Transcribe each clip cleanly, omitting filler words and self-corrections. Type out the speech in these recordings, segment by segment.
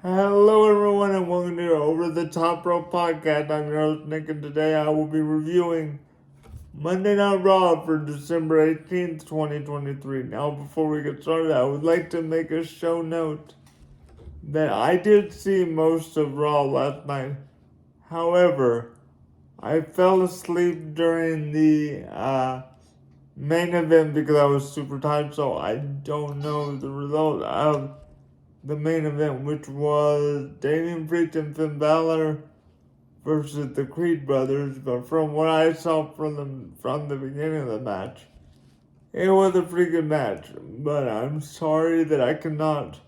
Hello, everyone, and welcome to Over the Top Rope Podcast. I'm your host, Nick, and today I will be reviewing Monday Night Raw for December 18th, 2023. Now, before we get started, I would like to make a show note that I did see most of Raw last night. However, I fell asleep during the main event because I was super tired, so I don't know the result of the main event, which was Damian Priest and Finn Balor versus the Creed brothers. But from what I saw from the beginning of the match, it was a pretty good match. But I'm sorry that I cannot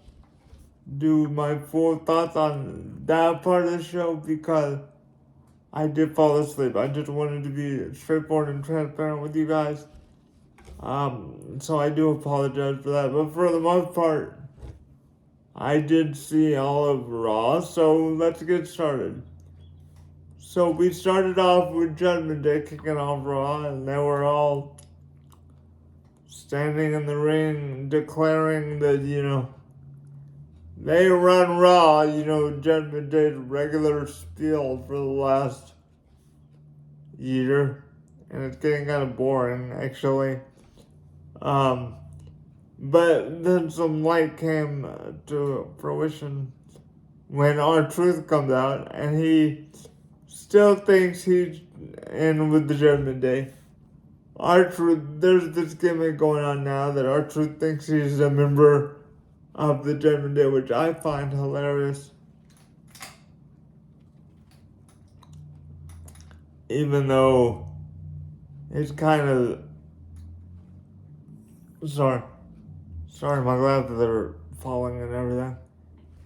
do my full thoughts on that part of the show because I did fall asleep. I just wanted to be straightforward and transparent with you guys. So I do apologize for that. But for the most part, I did see all of Raw, so let's get started. So we started off with Judgment Day kicking off Raw, and they were all standing in the ring declaring that, they run Raw, Judgment Day's regular spiel for the last year. And it's getting kind of boring, actually. But then some light came to fruition when R-Truth comes out, and he still thinks he's in with the Judgment Day. R-Truth, there's this gimmick going on now that R-Truth thinks he's a member of the Judgment Day, which I find hilarious. Even though it's kind of... Sorry, my glasses are falling and everything.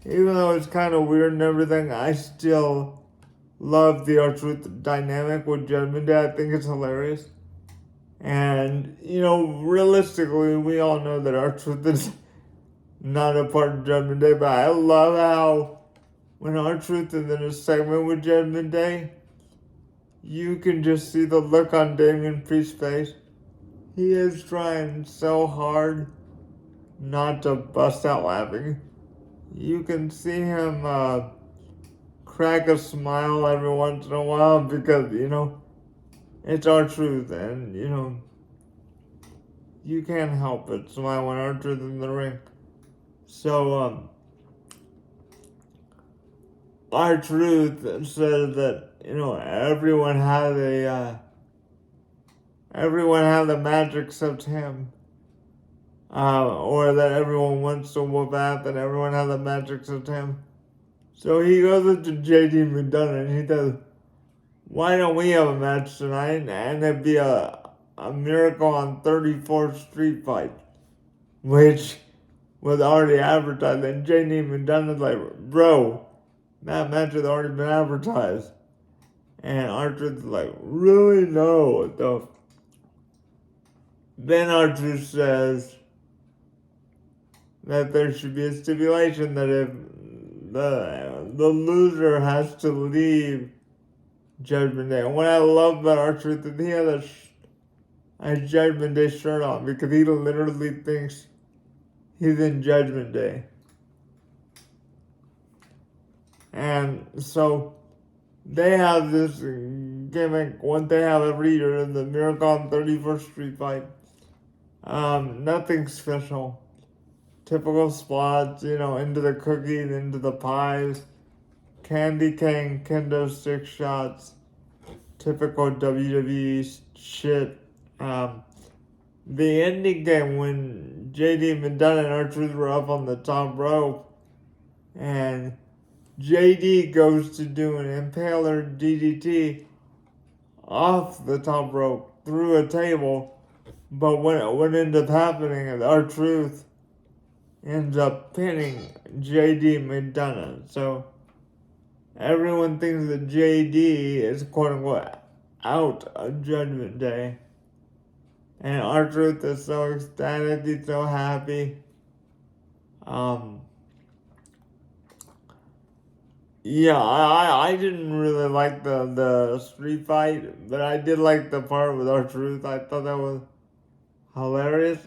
Even though it's kind of weird and everything, I still love the R-Truth dynamic with Judgment Day. I think it's hilarious. And, realistically, we all know that R-Truth is not a part of Judgment Day, but I love how when R-Truth is in a segment with Judgment Day, you can just see the look on Damian Priest's face. He is trying so hard not to bust out laughing. You can see him crack a smile every once in a while because, it's R-Truth, and, you can't help but smile when R-Truth is in the ring. So, R-Truth says that, everyone has a match except him. Or that everyone wants to whoop out, that everyone has a match except him. So he goes into JD McDonough and he says, why don't we have a match tonight? And it'd be a Miracle on 34th Street fight, which was already advertised. And JD McDonough's like, bro, that match has already been advertised. And R-Truth's like, really? No. Then R-Truth says that there should be a stipulation that if the loser has to leave Judgment Day. And what I love about R-Truth is he has a Judgment Day shirt on because he literally thinks he's in Judgment Day. And so they have this gimmick, what they have every year, the Miracle on 31st Street fight. Nothing special. Typical spots, into the cookies, into the pies, candy cane, kendo stick shots, typical WWE shit. The ending game when JD McDonough and R-Truth were up on the top rope, and JD goes to do an impaler DDT off the top rope through a table, but what ends up happening is R-Truth ends up pinning JD McDonough. So everyone thinks that JD is quote unquote out of Judgment Day. And R-Truth is so ecstatic, he's so happy. Yeah, I didn't really like the street fight, but I did like the part with R-Truth. I thought that was hilarious.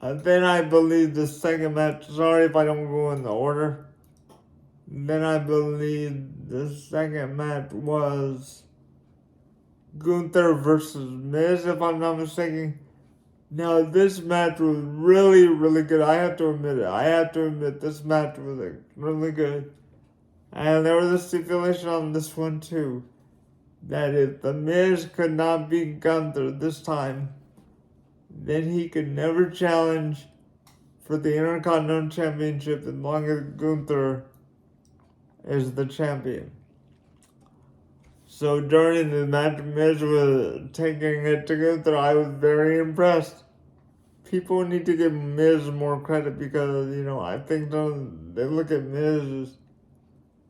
Then I believe the second match, sorry if I don't go in the order. Then I believe the second match was Gunther versus Miz, if I'm not mistaken. Now, this match was really, really good. I have to admit it. I have to admit this match was really good. And there was a stipulation on this one, too, that if The Miz could not beat Gunther this time, then he could never challenge for the Intercontinental Championship as long as Gunther is the champion. So during the match, Miz was taking it to Gunther. I was very impressed. People need to give Miz more credit because, I think they look at Miz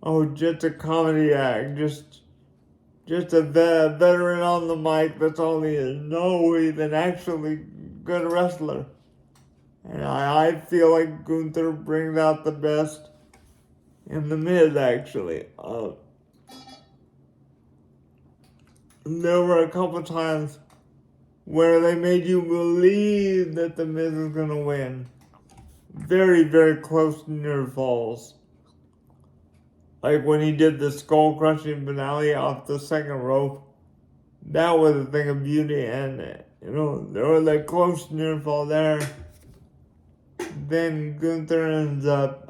as, just a comedy act, just a veteran on the mic, that's all he is. No, he's an actually good wrestler. And I feel like Gunther brings out the best in the Miz, actually. There were a couple times where they made you believe that the Miz is going to win. Very, very close near falls. Like when he did the skull-crushing finale off the second rope. That was a thing of beauty, and, there was a close near fall there. Then Gunther ends up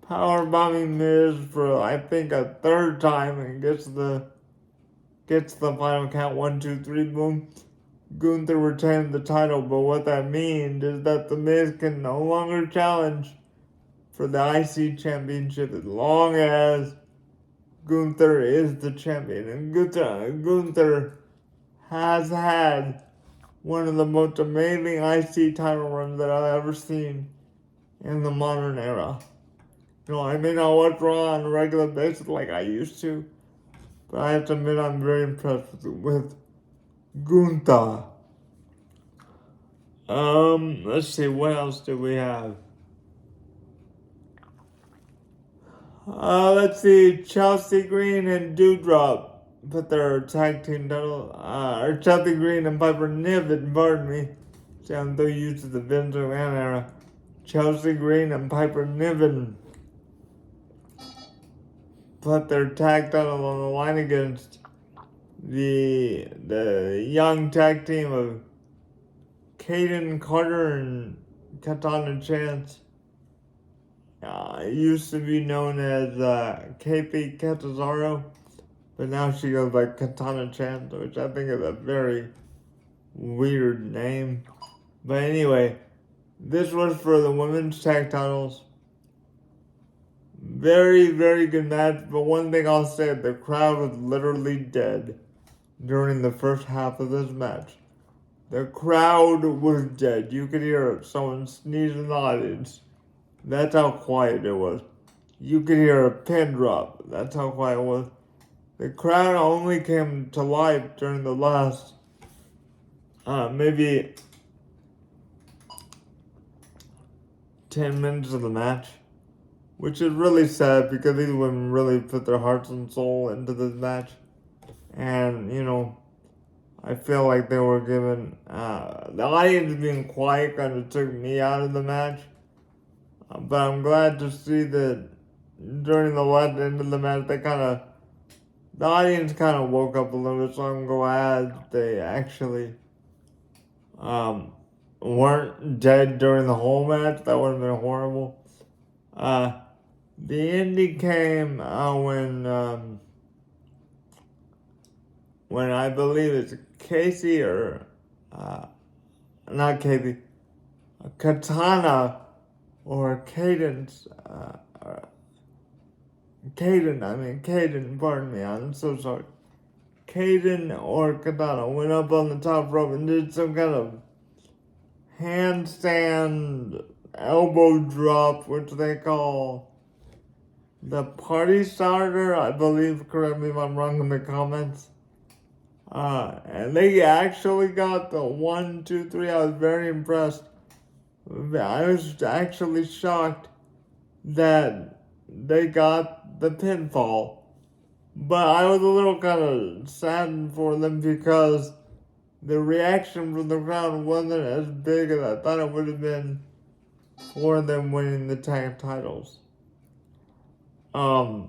powerbombing Miz for, I think, a third time and gets the final count, 1, 2, 3, boom. Gunther retained the title, but what that means is that The Miz can no longer challenge for the IC Championship as long as Gunther is the champion. And Gunther has had one of the most amazing IC title runs that I've ever seen in the modern era. I may not watch Raw on a regular basis like I used to, but I have to admit I'm very impressed with Gunther. Let's see, what else do we have? Let's see, Chelsea Green and Doudrop put their tag team title, or Chelsea Green and Piper Niven, pardon me. See, I'm so used to the Vince McMahon era. Chelsea Green and Piper Niven put their tag title on the line against the young tag team of Caden Carter and Katana Chance. It used to be known as KP Catanzaro, but now she goes by Katana Chance, which I think is a very weird name. But anyway, this was for the women's tag titles. Very, very good match, but one thing I'll say, the crowd was literally dead during the first half of this match. The crowd was dead. You could hear someone sneeze in the audience. That's how quiet it was. You could hear a pin drop. That's how quiet it was. The crowd only came to life during the last, maybe 10 minutes of the match. Which is really sad because these women really put their hearts and soul into this match. And, I feel like they were given, the audience being quiet kind of took me out of the match. But I'm glad to see that during the last end of the match, the audience kind of woke up a little bit, so I'm glad they actually weren't dead during the whole match. That would have been horrible. The ending came when I believe it's Casey or not Casey, Katana or Cadence, Caden, pardon me, I'm so sorry. Caden or Katana went up on the top rope and did some kind of handstand elbow drop, which they call the party starter, I believe. Correct me if I'm wrong in the comments. And they actually got the 1, 2, 3. I was very impressed. I was actually shocked that they got the pinfall. But I was a little kind of saddened for them because the reaction from the crowd wasn't as big as I thought it would have been for them winning the tag titles. But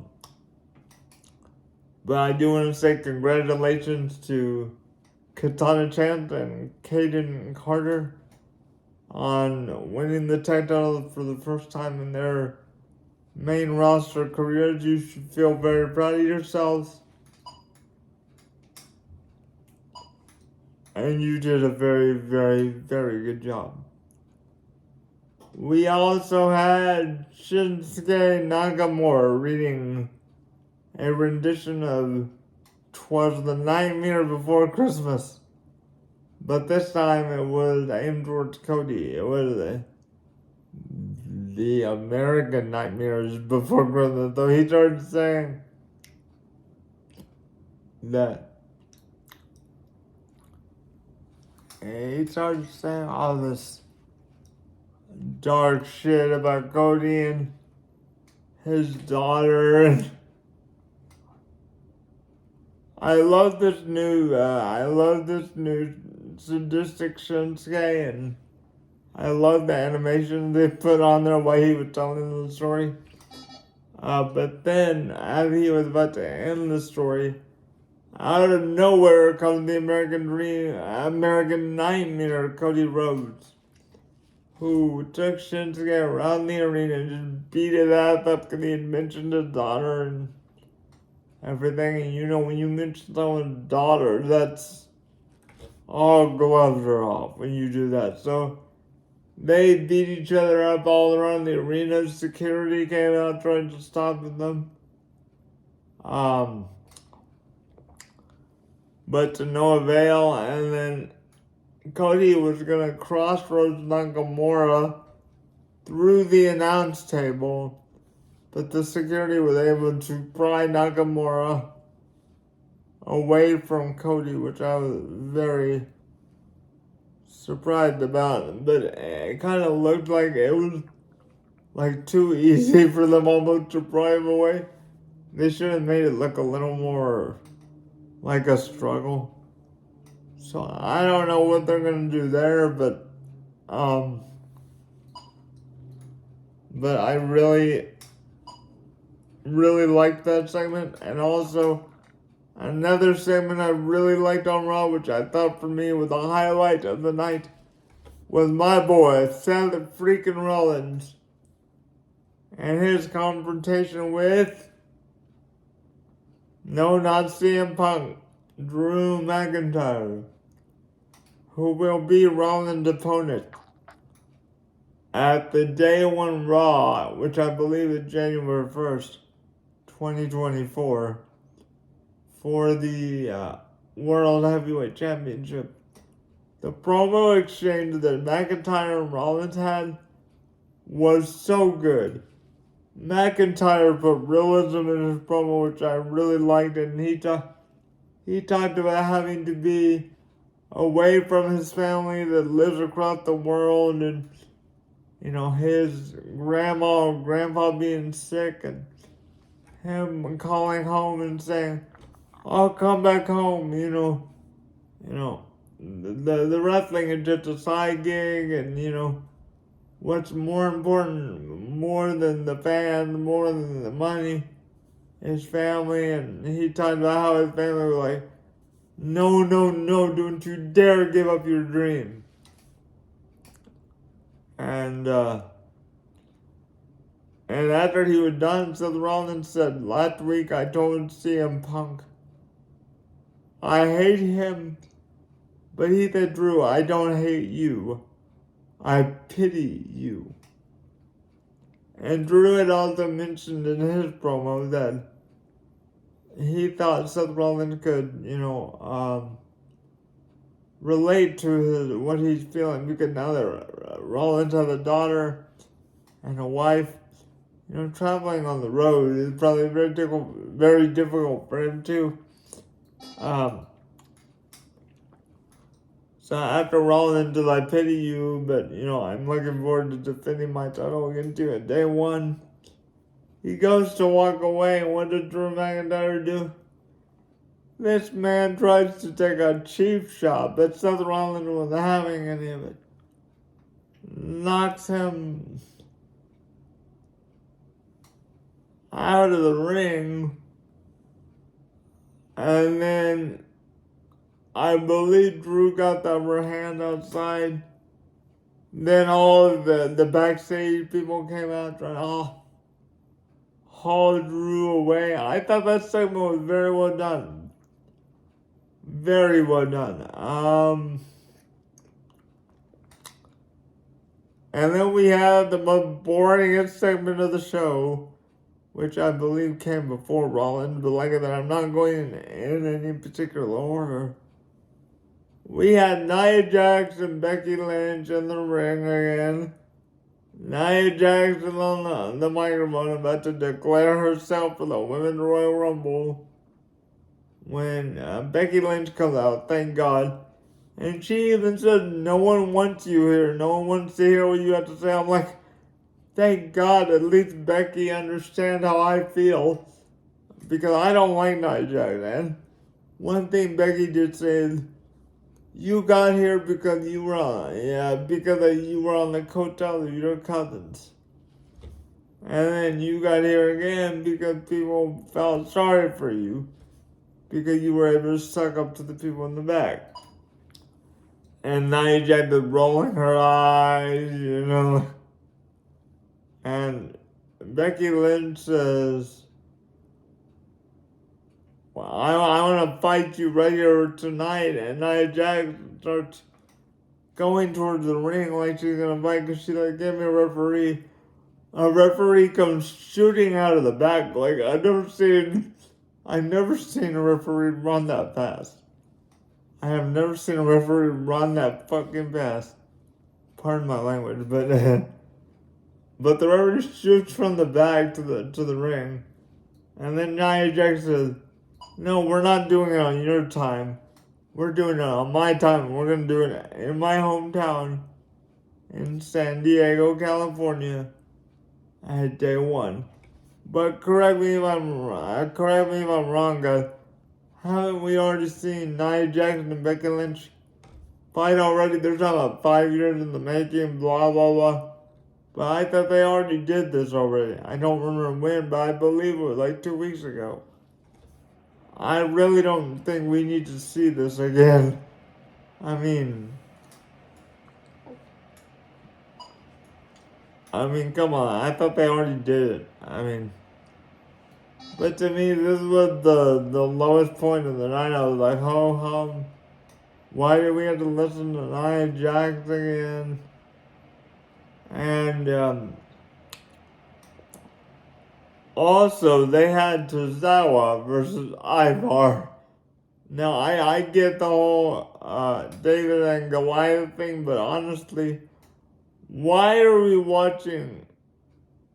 I do want to say congratulations to Katana Chant and Kaden Carter on winning the tag title for the first time in their main roster careers. You should feel very proud of yourselves. And you did a very, very, very good job. We also had Shinsuke Nakamura reading a rendition of "'Twas the Nightmare Before Christmas." But this time it was aimed towards Cody. It was the American Nightmares Before Christmas. So he started saying that. He started saying all this dark shit about Cody and his daughter. And I love this new sadistic Shinsuke, and I love the animation they put on there while he was telling the story. But then, as he was about to end the story, out of nowhere comes the American Nightmare, Cody Rhodes, who took Shinsuke around the arena and just beat his ass up because he had mentioned his daughter and everything. And you know, when you mention someone's daughter, that's all gloves are off when you do that. So they beat each other up all around the arena. Security came out trying to stop them. But to no avail. And then Cody was going to crossroads Nakamura through the announce table, but the security was able to pry Nakamura away from Cody, which I was very surprised about. But it kind of looked like it was like too easy for them almost to pry him away. They should have made it look a little more like a struggle. So I don't know what they're gonna do there, but I really liked that segment. And also another segment I really liked on Raw, which I thought for me was the highlight of the night, was my boy Seth freaking Rollins and his confrontation with not CM Punk, Drew McIntyre, who will be Rollins' opponent at the Day 1 Raw, which I believe is January 1st, 2024, for the World Heavyweight Championship. The promo exchange that McIntyre and Rollins had was so good. McIntyre put realism in his promo, which I really liked, and he talked about having to be away from his family that lives across the world, and you know, his grandma and grandpa being sick, and him calling home and saying, "I'll come back home," you know, the wrestling is just a side gig, and you know, what's more important, more than the fans, more than the money, his family. And he talked about how his family was like, no, don't you dare give up your dream. And after he was done, Seth Rollins said, "Last week I told CM Punk, I hate him, but he said, Drew, I don't hate you. I pity you." And Drew had also mentioned in his promo that he thought Seth Rollins could, relate to what he's feeling, because now that Rollins has a daughter and a wife, traveling on the road is probably very difficult for him too. So after Rollins did "I pity you, but I'm looking forward to defending my title against you at Day 1," he goes to walk away, and what does Drew McIntyre do? This man tries to take a cheap shot, but Seth Rollins, without having any of it, knocks him out of the ring, and then I believe Drew got the upper hand outside. Then all of the backstage people came out trying to haul Drew away. I thought that segment was very well done. Very well done. And then we had the most boringest segment of the show, which I believe came before Rollins, but like I said, I'm not going in any particular order. We had Nia Jax and Becky Lynch in the ring again. Nia Jax on the microphone about to declare herself for the Women's Royal Rumble. When Becky Lynch comes out, thank God. And she even said, no one wants you here. No one wants to hear what you have to say. I'm like, thank God at least Becky understands how I feel. Because I don't like Nia Jax, man. One thing Becky did say is, you got here because you were on the coattails of your cousins. And then you got here again because people felt sorry for you. Because you were able to suck up to the people in the back. And Nia Jax is rolling her eyes, And Becky Lynch says, well, I want to fight you right here tonight. And Nia Jax starts going towards the ring like she's going to fight because she's like, give me a referee. A referee comes shooting out of the back. Like, I've never seen a referee run that fast. I have never seen a referee run that fucking fast. Pardon my language, but the referee shoots from the back to the ring. And then Nia Jax says, no, we're not doing it on your time. We're doing it on my time. We're going to do it in my hometown in San Diego, California at day one. But correct me if I'm wrong, guys. Haven't we already seen Nia Jax and Becky Lynch fight already? They're talking about 5 years in the making, blah, blah, blah. But I thought they already did this already. I don't remember when, but I believe it was like 2 weeks ago. I really don't think we need to see this again. I mean, come on. I thought they already did it. But to me, this was the lowest point of the night. I was like, why did we have to listen to Nia Jax again? And also, they had Tozawa versus Ivar. Now, I get the whole David and Goliath thing, but honestly, why are we watching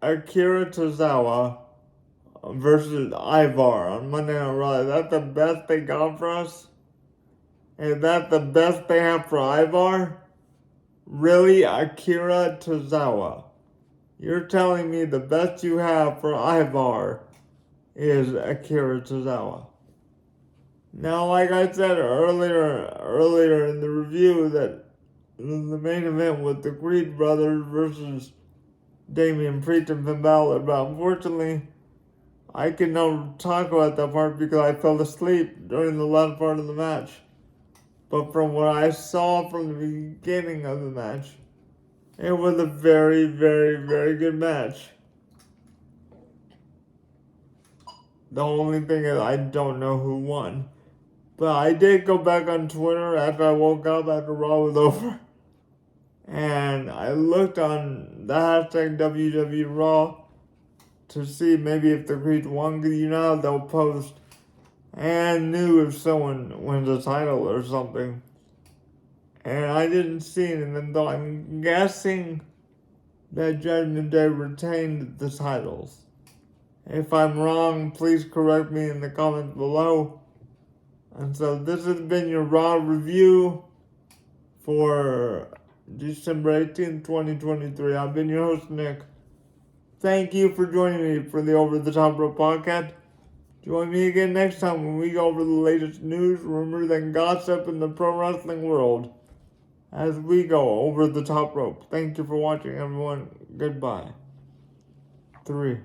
Akira Tozawa versus Ivar on Monday Night Raw? Is that the best they got for us? Is that the best they have for Ivar? Really, Akira Tozawa? You're telling me the best you have for Ivar is Akira Tozawa? Now, like I said earlier in the review, that the main event was the Creed brothers versus Damian Priest and Finn Balor, but unfortunately, I can now talk about that part because I fell asleep during the last part of the match. But from what I saw from the beginning of the match, it was a very, very, very good match. The only thing is I don't know who won. But I did go back on Twitter after I woke up after Raw was over. And I looked on the hashtag WWE Raw to see maybe if the Creed won. Because they'll post and knew if someone wins a title or something. And I didn't see anything, though I'm guessing that Judgment Day retained the titles. If I'm wrong, please correct me in the comments below. And so this has been your Raw review for December 18th, 2023. I've been your host, Nick. Thank you for joining me for the Over the Top Rope podcast. Join me again next time when we go over the latest news, rumors, and gossip in the pro wrestling world as we go over the top rope. Thank you for watching, everyone. Goodbye. 3